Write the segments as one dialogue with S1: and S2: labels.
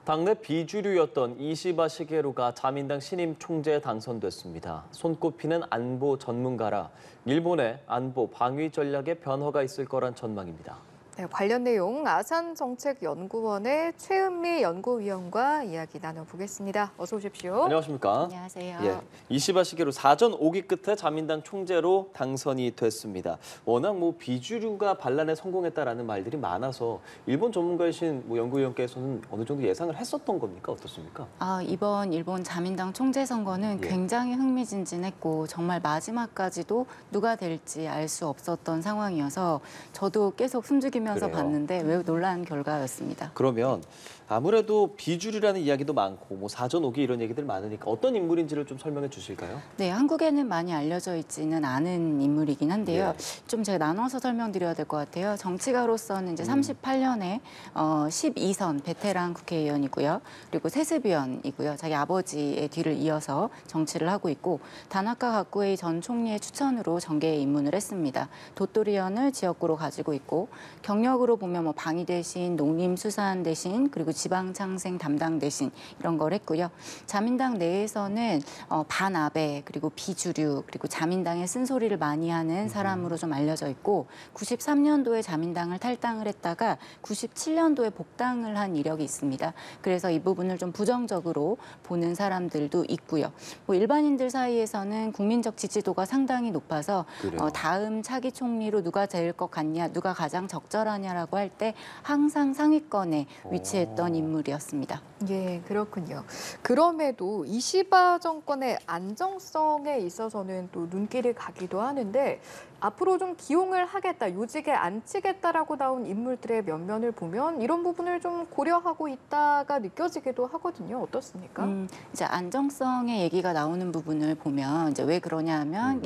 S1: 당내 비주류였던 이시바 시게루가 자민당 신임 총재에 당선됐습니다. 손꼽히는 안보 전문가라 일본의 안보 방위 전략에 변화가 있을 거란 전망입니다.
S2: 네, 관련 내용 아산정책연구원의 최은미 연구위원과 이야기 나눠보겠습니다. 어서 오십시오.
S1: 안녕하십니까?
S3: 안녕하세요.
S1: 예, 이시바 시게루 사전 5기 끝에 자민당 총재로 당선이 됐습니다. 워낙 비주류가 반란에 성공했다라는 말들이 많아서 일본 전문가이신 연구위원께서는 어느 정도 예상을 했었던 겁니까? 어떻습니까?
S3: 이번 일본 자민당 총재 선거는 굉장히 흥미진진했고 정말 마지막까지도 누가 될지 알 수 없었던 상황이어서 저도 계속 숨죽이면서 봤는데 매우 놀라운 결과였습니다.
S1: 그러면 아무래도 비주류라는 이야기도 많고 사전 5기 이런 얘기들 많으니까 어떤 인물인지를 좀 설명해 주실까요?
S3: 네, 한국에는 많이 알려져 있지는 않은 인물이긴 한데요. 좀 제가 나눠서 설명드려야 될 것 같아요. 정치가로서는 이제 38년에 12선 베테랑 국회의원이고요. 그리고 세습위원이고요. 자기 아버지의 뒤를 이어서 정치를 하고 있고 다나카 가쿠에이 전 총리의 추천으로 정계에 입문을 했습니다. 도토리현을 지역구로 가지고 있고 경력으로 보면 방위 대신, 농림수산 대신, 그리고 지방창생 담당 대신 이런 걸 했고요. 자민당 내에서는 반아베, 그리고 비주류, 그리고 자민당의 쓴소리를 많이 하는 사람으로 좀 알려져 있고 93년도에 자민당을 탈당을 했다가 97년도에 복당을 한 이력이 있습니다. 그래서 이 부분을 좀 부정적으로 보는 사람들도 있고요. 일반인들 사이에서는 국민적 지지도가 상당히 높아서 다음 차기 총리로 누가 될 것 같냐, 누가 가장 적절하냐라고 할 때 항상 상위권에 위치했던 인물이었습니다.
S2: 예, 그렇군요. 그럼에도 이시바 정권의 안정성에 있어서는 또 눈길이 가기도 하는데 앞으로 좀 기용을 하겠다, 요직에 앉히겠다라고 나온 인물들의 면면을 보면 이런 부분을 좀 고려하고 있다가 느껴지기도 하거든요. 어떻습니까?
S3: 이제 안정성의 얘기가 나오는 부분을 보면 이제 왜 그러냐 하면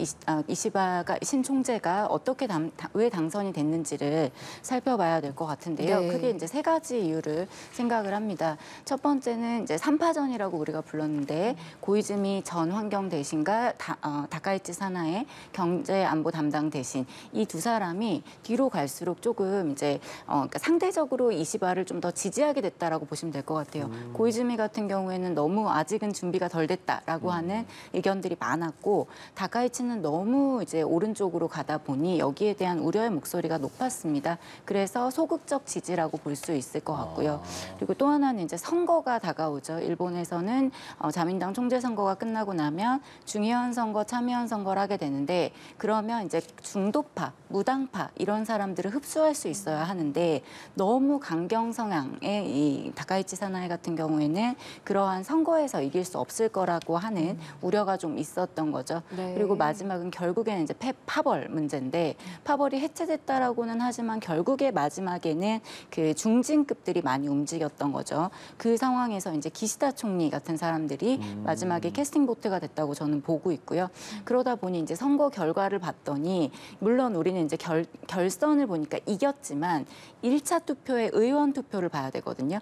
S3: 이시바가 신총재가 어떻게 왜 당선이 됐는지를 살펴봐야 될 것 같은데요.
S2: 네.
S3: 크게 이제 세 가지 이유를 생각을 합니다. 첫 번째는 이제 3파전이라고 우리가 불렀는데 고이즈미 전 환경 대신과 다카이치 사나의 경제 안보 담당 대신 이 두 사람이 뒤로 갈수록 조금 이제 그러니까 상대적으로 이시바를 좀 더 지지하게 됐다라고 보시면 될 것 같아요. 고이즈미 같은 경우에는 너무 아직은 준비가 덜 됐다라고 하는 의견들이 많았고 다카이치는 너무 이제 오른쪽으로 가다 보니 여기에 대한 우려의 목소리가 높았습니다. 그래서 소극적 지지라고 볼 수 있을 것 같고요. 그리고 또 하나는 이제 선거가 다가오죠. 일본에서는 자민당 총재 선거가 끝나고 나면 중의원 선거, 참의원 선거를 하게 되는데 그러면 이제 중도파, 무당파 이런 사람들을 흡수할 수 있어야 하는데 너무 강경 성향의 이 다카이치 사나이 같은 경우에는 그러한 선거에서 이길 수 없을 거라고 하는 우려가 좀 있었던 거죠.
S2: 네.
S3: 그리고 마지막은 결국에는 이제 파벌 문제인데 파벌이 해체됐다라고는 하지만 결국에 마지막에는 그 중진급들이 많이 움직였던 거죠. 그 상황에서 이제 기시다 총리 같은 사람들이 마지막에 캐스팅 보트가 됐다고 저는 보고 있고요. 그러다 보니 이제 선거 결과를 봤더니 물론 우리는 이제 결선을 보니까 이겼지만 1차 투표에 의원 투표를 봐야 되거든요.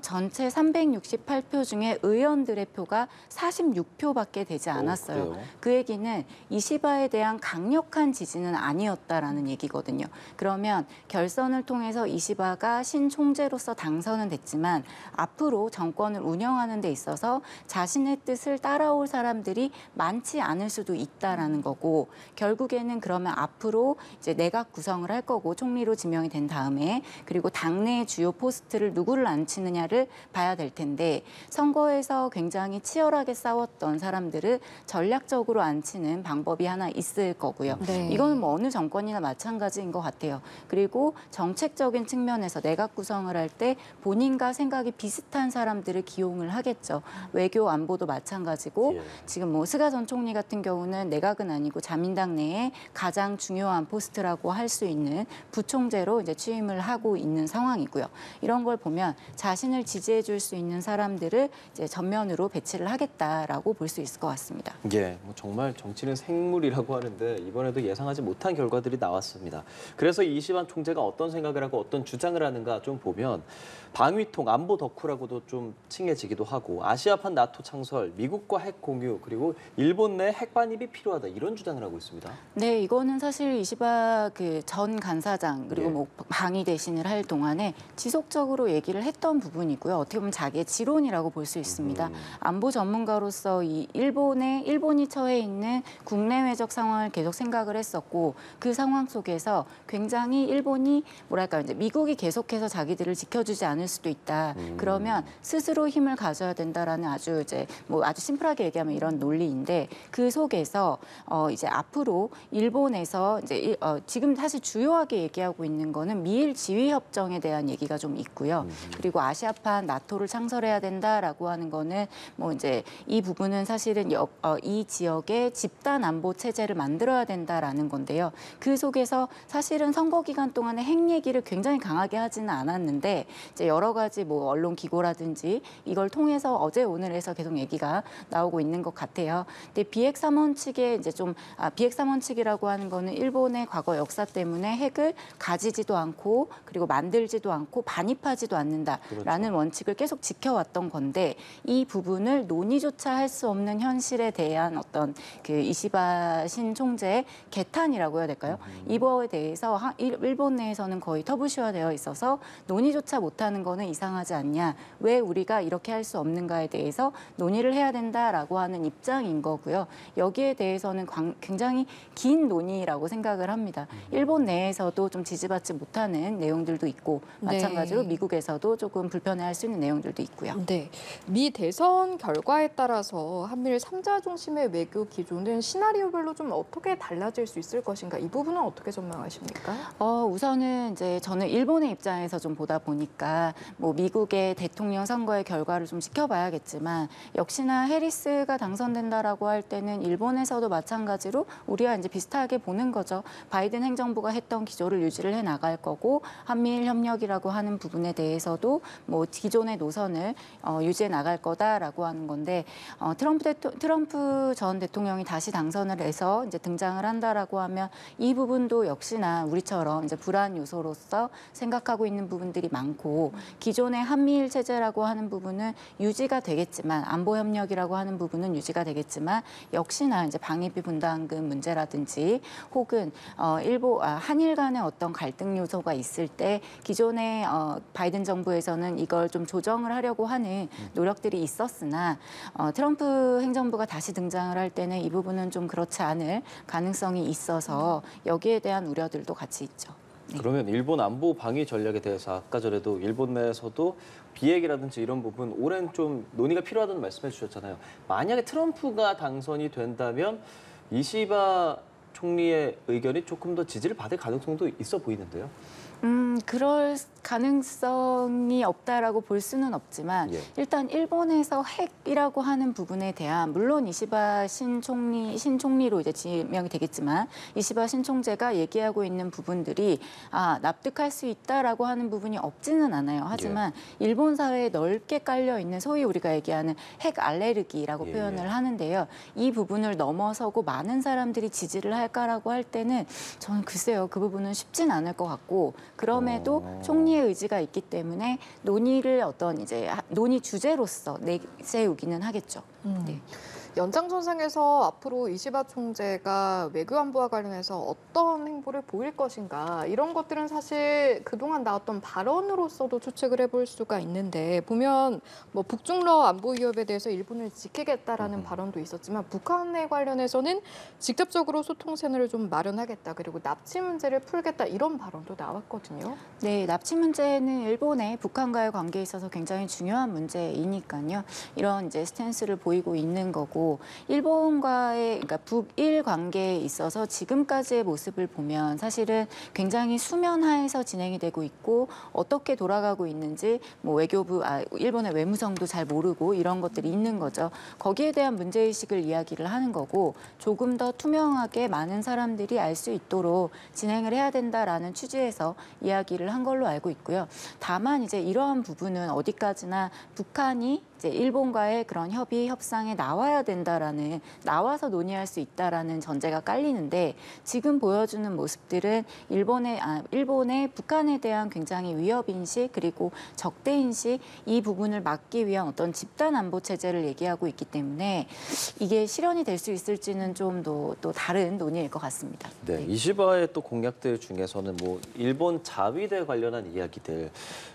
S3: 전체 368표 중에 의원들의 표가 46표밖에 되지 않았어요. 그 얘기는 이시바에 대한 강력한 지지는 아니었다라는 얘기거든요. 그러면 결선을 통해서 이시바가 신총재로서 당선은 됐지만 앞으로 정권을 운영하는 데 있어서 자신의 뜻을 따라올 사람들이 많지 않을 수도 있다라는 거고 결국에는 그러면 앞으로 이제 내각 구성을 할 거고 총리로 지명이 된 다음에 그리고 당내의 주요 포스트를 누구를 앉히느냐를 봐야 될 텐데 선거에서 굉장히 치열하게 싸웠던 사람들을 전략적으로 앉히는 방법이 하나 있을 거고요.
S2: 네.
S3: 이거는 어느 정권이나 마찬가지인 것 같아요. 그리고 정책적인 측면에서 내각 구성을 할 때 본인과 생각이 비슷한 사람들을 기용을 하겠죠. 외교 안보도 마찬가지고 지금 스가 전 총리 같은 경우는 내각은 아니고 자민당 내에 가장 중요한 포스트라고 할 수 있는 부총재로 이제 취임을 하고 있는 상황이고요. 이런 걸 보면 자신을 지지해 줄 수 있는 사람들을 이제 전면으로 배치를 하겠다라고 볼 수 있을 것 같습니다.
S1: 예, 정말 정치는 생물이라고 하는데 이번에도 예상하지 못한 결과들이 나왔습니다. 그래서 이시바 총재가 어떤 생각을 하고 어떤 주장을 하는가 좀 보면 방위통, 안보 덕후라고도 좀 칭해지기도 하고 아시아판 나토 창설, 미국과 핵 공유, 그리고 일본 내 핵 반입이 필요하다 이런 주장을 하고 있습니다.
S3: 네, 이거는 사실 이시바 그 전 간사장 그리고
S1: 예.
S3: 뭐 방위 대신을 할 동안에 지속적으로 얘기를 했던 부분이고요. 어떻게 보면 자기의 지론이라고 볼 수 있습니다. 안보 전문가로서 이 일본이 처해 있는 국내외적 상황을 계속 생각을 했었고 그 상황 속에서 굉장히 일본이 뭐랄까 이제 미국이 계속해서 자기들을 지켜주지 않을 수도 있다. 그러면 스스로 힘을 가져야 된다라는 아주 이제 뭐 아주 심플하게 얘기하면 이런 논리인데 그 속에서 이제 앞으로 일본에서 이제 지금 사실 주요하게 얘기하고 있는 거는 미일 지휘 협정에 대한 얘기가 좀 있고요. 그리고 아시아판 나토를 창설해야 된다라고 하는 거는 뭐 이제 이 부분은 사실은 이 지역의 집단 안보 체제를 만들어야 된다라는 건데요. 그 속에서 사실은 선거 기간 동안에 핵 얘기를 굉장히 강하게 하지는 않았는데 이제 여러 가지 뭐 언론 기고라든지 이걸 통해서 어제 오늘에서 계속 얘기가 나오고 있는 것 같아요. 근데 비핵 3원 측에 이제 좀 비핵 3원 측이라고 하는 거는 일본의 과거 역사 때문에 핵을 가지지도 않고 그리고 만들지도 않고 반입하지도 않는다라는
S1: 그렇죠.
S3: 원칙을 계속 지켜왔던 건데 이 부분을 논의조차 할 수 없는 현실에 대한 어떤 그 이시바 신 총재의 개탄이라고 해야 될까요? 이거에 대해서 일본 내에서는 거의 터부시화되어 있어서 논의조차 못하는 거는 이상하지 않냐? 왜 우리가 이렇게 할 수 없는가에 대해서 논의를 해야 된다라고 하는 입장인 거고요. 여기에 대해서는 굉장히 긴 논의라고 생각을 합니다. 일본 내에서도 좀 지지받지 못하는 내용들도 있고 마찬가지로
S2: 네.
S3: 미국에서도 조금 불편해할 수 있는 내용들도 있고요.
S2: 네, 미 대선 결과에 따라서 한미일 3자 중심의 외교 기조는 시나리오별로 좀 어떻게 달라질 수 있을 것인가? 이 부분은 어떻게 전망하십니까?
S3: 우선은 이제 저는 일본의 입장에서 좀 보다 보니까 뭐 미국의 대통령 선거의 결과를 좀 지켜봐야겠지만 역시나 해리스가 당선된다라고 할 때는 일본에서도 마찬가지로 우리와 이제 비슷하게 보는 거죠. 바이든 행정부가 했던 기조를 유지를 해 나갈 거고 한미일 협력이라고 하는 부분에 대해서도 뭐 기존의 노선을 유지해 나갈 거다라고 하는 건데 트럼프 전 대통령이 다시 당선을 해서 이제 등장을 한다라고 하면 이 부분도 역시나 우리처럼 이제 불안 요소로서 생각하고 있는 부분들이 많고 기존의 한미일 체제라고 하는 부분은 유지가 되겠지만 안보 협력이라고 하는 부분은 유지가 되겠지만 역시나 이제 방위비 분담금 문제라든지 혹은 한일 간의 어떤 갈등 요소가 있을 때 기존의 바이든 정부에서는 이걸 좀 조정을 하려고 하는 노력들이 있었으나 트럼프 행정부가 다시 등장을 할 때는 이 부분은 좀 그렇지 않을 가능성이 있어서 여기에 대한 우려들도 같이 있죠. 네.
S1: 그러면 일본 안보 방위 전략에 대해서 아까 전에도 일본 내에서도 비핵이라든지 이런 부분 오랜 좀 논의가 필요하다는 말씀해 주셨잖아요. 만약에 트럼프가 당선이 된다면 이시바 총리의 의견이 조금 더 지지를 받을 가능성도 있어 보이는데요.
S3: 그럴 가능성이 없다라고 볼 수는 없지만
S1: 예.
S3: 일단 일본에서 핵이라고 하는 부분에 대한 물론 이시바 신총리로 이제 지명이 되겠지만 이시바 신총재가 얘기하고 있는 부분들이 납득할 수 있다라고 하는 부분이 없지는 않아요. 하지만 일본 사회에 넓게 깔려 있는 소위 우리가 얘기하는 핵 알레르기라고
S1: 예.
S3: 표현을 하는데요. 이 부분을 넘어서고 많은 사람들이 지지를 할까라고 할 때는 저는 글쎄요. 그 부분은 쉽진 않을 것 같고 그럼에도 총리의 의지가 있기 때문에 논의를 논의 주제로서 내세우기는 하겠죠. 네.
S2: 연장선상에서 앞으로 이시바 총재가 외교안보와 관련해서 어떤 행보를 보일 것인가 이런 것들은 사실 그동안 나왔던 발언으로서도 추측을 해볼 수가 있는데 보면 뭐 북중러 안보 위협에 대해서 일본을 지키겠다라는 발언도 있었지만 북한에 관련해서는 직접적으로 소통 채널을 좀 마련하겠다 그리고 납치 문제를 풀겠다 이런 발언도 나왔거든요.
S3: 네, 납치 문제는 일본의 북한과의 관계에 있어서 굉장히 중요한 문제이니까요. 이런 이제 스탠스를 보이고 있는 거고 일본과의 그러니까 북일 관계에 있어서 지금까지의 모습을 보면 사실은 굉장히 수면 하에서 진행이 되고 있고 어떻게 돌아가고 있는지 뭐 일본의 외무성도 잘 모르고 이런 것들이 있는 거죠. 거기에 대한 문제의식을 이야기를 하는 거고 조금 더 투명하게 많은 사람들이 알 수 있도록 진행을 해야 된다라는 취지에서 이야기를 한 걸로 알고 있고요. 다만 이제 이러한 부분은 어디까지나 북한이 이제 일본과의 그런 협의 협상에 나와서 논의할 수 있다라는 전제가 깔리는데 지금 보여주는 모습들은 일본의 북한에 대한 굉장히 위협 인식 그리고 적대 인식 이 부분을 막기 위한 어떤 집단 안보 체제를 얘기하고 있기 때문에 이게 실현이 될 수 있을지는 좀 또 다른 논의일 것 같습니다.
S1: 네, 이시바의 또 공약들 중에서는 뭐 일본 자위대 관련한 이야기들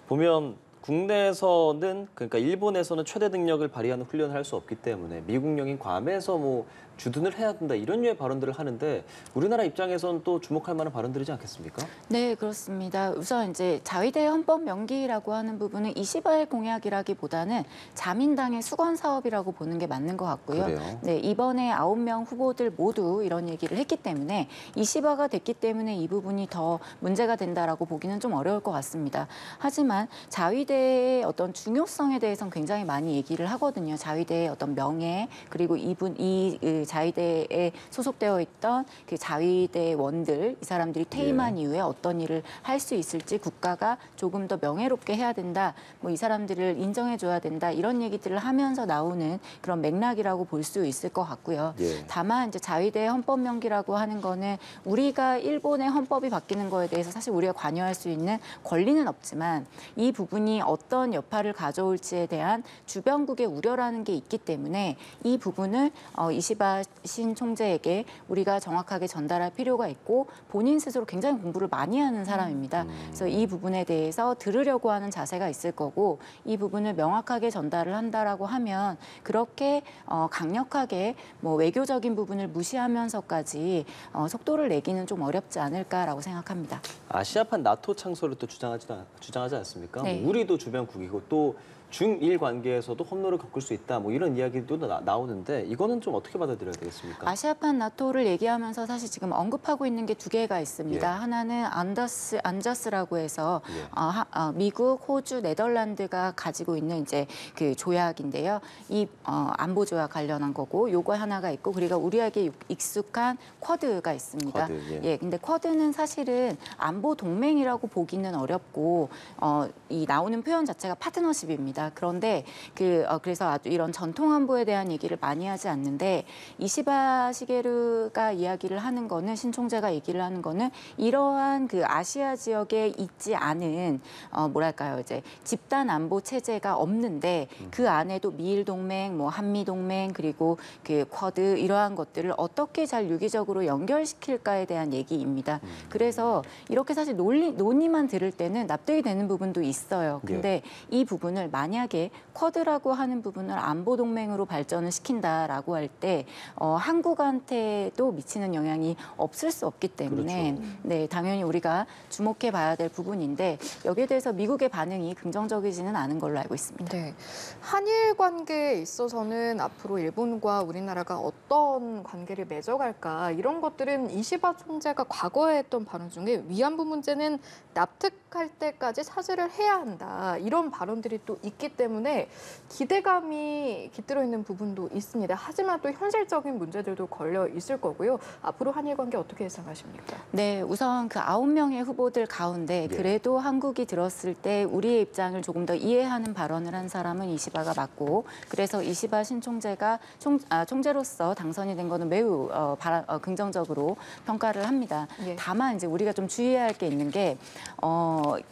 S1: 보면 국내에서는 그러니까 일본에서는 최대 능력을 발휘하는 훈련을 할 수 없기 때문에 미국령인 괌에서 뭐 주둔을 해야 된다 이런 류의 발언들을 하는데 우리나라 입장에서는 또 주목할 만한 발언들이지 않겠습니까?
S3: 네, 그렇습니다. 우선 이제 자위대 헌법 명기라고 하는 부분은 이시바의 공약이라기보다는 자민당의 수건 사업이라고 보는 게 맞는 것 같고요.
S1: 그래요?
S3: 네, 이번에 9명 후보들 모두 이런 얘기를 했기 때문에 이시바가 됐기 때문에 이 부분이 더 문제가 된다라고 보기는 좀 어려울 것 같습니다. 하지만 자위대의 어떤 중요성에 대해서는 굉장히 많이 얘기를 하거든요. 자위대의 어떤 명예 그리고 자위대에 소속되어 있던 그 자위대원들 이 사람들이 퇴임한 이후에 어떤 일을 할 수 있을지 국가가 조금 더 명예롭게 해야 된다. 뭐 이 사람들을 인정해줘야 된다. 이런 얘기들을 하면서 나오는 그런 맥락이라고 볼 수 있을 것 같고요.
S1: 예.
S3: 다만 이제 자위대 헌법 명기라고 하는 거는 우리가 일본의 헌법이 바뀌는 거에 대해서 사실 우리가 관여할 수 있는 권리는 없지만 이 부분이 어떤 여파를 가져올지에 대한 주변국의 우려라는 게 있기 때문에 이 부분을 이시바 신 총재에게 우리가 정확하게 전달할 필요가 있고 본인 스스로 굉장히 공부를 많이 하는 사람입니다. 그래서 이 부분에 대해서 들으려고 하는 자세가 있을 거고 이 부분을 명확하게 전달을 한다라고 하면 그렇게 강력하게 뭐 외교적인 부분을 무시하면서까지 속도를 내기는 좀 어렵지 않을까라고 생각합니다.
S1: 아시아판 나토 창설을 또 주장하지 않습니까?
S3: 네.
S1: 뭐 우리도 주변국이고 또 중일 관계에서도 험로를 겪을 수 있다. 뭐 이런 이야기도 나오는데 이거는 좀 어떻게 받아들여야 되겠습니까?
S3: 아시아판 나토를 얘기하면서 사실 지금 언급하고 있는 게 두 개가 있습니다.
S1: 예.
S3: 하나는 안저스라고 해서
S1: 예.
S3: 미국, 호주, 네덜란드가 가지고 있는 이제 그 조약인데요. 이 안보 조약 관련한 거고 요거 하나가 있고 그리고 우리에게 익숙한 쿼드가 있습니다.
S1: 쿼드,
S3: 예, 근데 쿼드는 사실은 안보 동맹이라고 보기는 어렵고 이 나오는 표현 자체가 파트너십입니다. 그런데 그래서 아주 이런 전통 안보에 대한 얘기를 많이 하지 않는데 이시바 시게루가 이야기를 하는 거는 신총재가 얘기를 하는 거는 이러한 그 아시아 지역에 있지 않은 뭐랄까요 이제 집단 안보 체제가 없는데 그 안에도 미일 동맹, 뭐 한미 동맹 그리고 그 쿼드 이러한 것들을 어떻게 잘 유기적으로 연결시킬까에 대한 얘기입니다. 그래서 이렇게 사실 논의만 들을 때는 납득이 되는 부분도 있어요. 근데 이 부분을 만약에 쿼드라고 하는 부분을 안보 동맹으로 발전을 시킨다라고 할 때 한국한테도 미치는 영향이 없을 수 없기 때문에
S1: 그렇죠.
S3: 네, 당연히 우리가 주목해 봐야 될 부분인데 여기에 대해서 미국의 반응이 긍정적이지는 않은 걸로 알고 있습니다.
S2: 네, 한일 관계에 있어서는 앞으로 일본과 우리나라가 어떤 관계를 맺어갈까 이런 것들은 이시바 총재가 과거에 했던 발언 중에 위안부 문제는 납득할 때까지 사죄를 해야 한다 이런 발언들이 또 있기 때문에 기대감이 깃들어 있는 부분도 있습니다. 하지만 또 현실적인 문제들도 걸려 있을 거고요. 앞으로 한일 관계 어떻게 예상하십니까?
S3: 네, 우선 그 9명의 후보들 가운데
S1: 예.
S3: 그래도 한국이 들었을 때 우리의 입장을 조금 더 이해하는 발언을 한 사람은 이시바가 맞고 그래서 이시바 신총재가 총재로서 당선이 된 거는 매우 긍정적으로 평가를 합니다.
S2: 예.
S3: 다만 이제 우리가 좀 주의해야 할 게 있는 게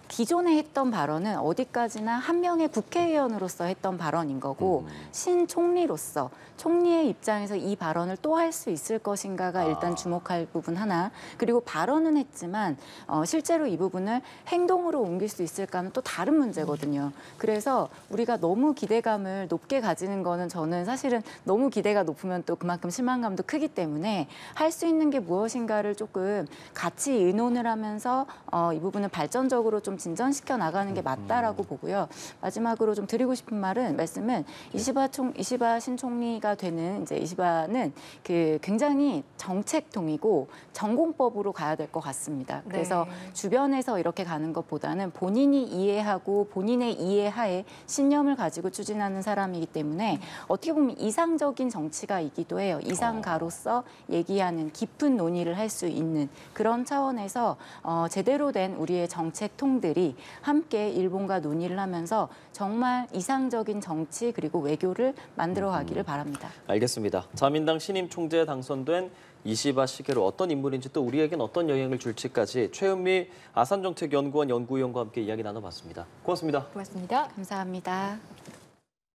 S3: 기존에 했던 발언은 어디까지나 한 명의 국회의원으로서 했던 발언인 거고 신 총리로서 총리의 입장에서 이 발언을 또 할 수 있을 것인가가 일단 주목할 부분 하나 그리고 발언은 했지만 실제로 이 부분을 행동으로 옮길 수 있을까는 또 다른 문제거든요. 그래서 우리가 너무 기대감을 높게 가지는 거는 저는 사실은 너무 기대가 높으면 또 그만큼 실망감도 크기 때문에 할 수 있는 게 무엇인가를 조금 같이 의논을 하면서 이 부분을 발전적으로 좀 진전시켜 나가는 게 맞다라고 보고요. 마지막으로 좀 드리고 싶은 말씀은 이시바 신총리가 되는 이제 이시바는 그 굉장히 정책통이고 전공법으로 가야 될 것 같습니다. 그래서 주변에서 이렇게 가는 것보다는 본인이 이해하고 본인의 이해하에 신념을 가지고 추진하는 사람이기 때문에 어떻게 보면 이상적인 정치가이기도 해요. 이상가로서 얘기하는 깊은 논의를 할 수 있는 그런 차원에서 제대로 된 우리의 정책통들이 함께 일본과 논의를 하면서 정말 이상적인 정치 그리고 외교를 만들어가기를 바랍니다.
S1: 알겠습니다. 자민당 신임 총재에 당선된 이시바 시게루 어떤 인물인지 또 우리에겐 어떤 영향을 줄지까지 최은미 아산정책연구원 연구위원과 함께 이야기 나눠봤습니다. 고맙습니다.
S2: 고맙습니다.
S3: 감사합니다.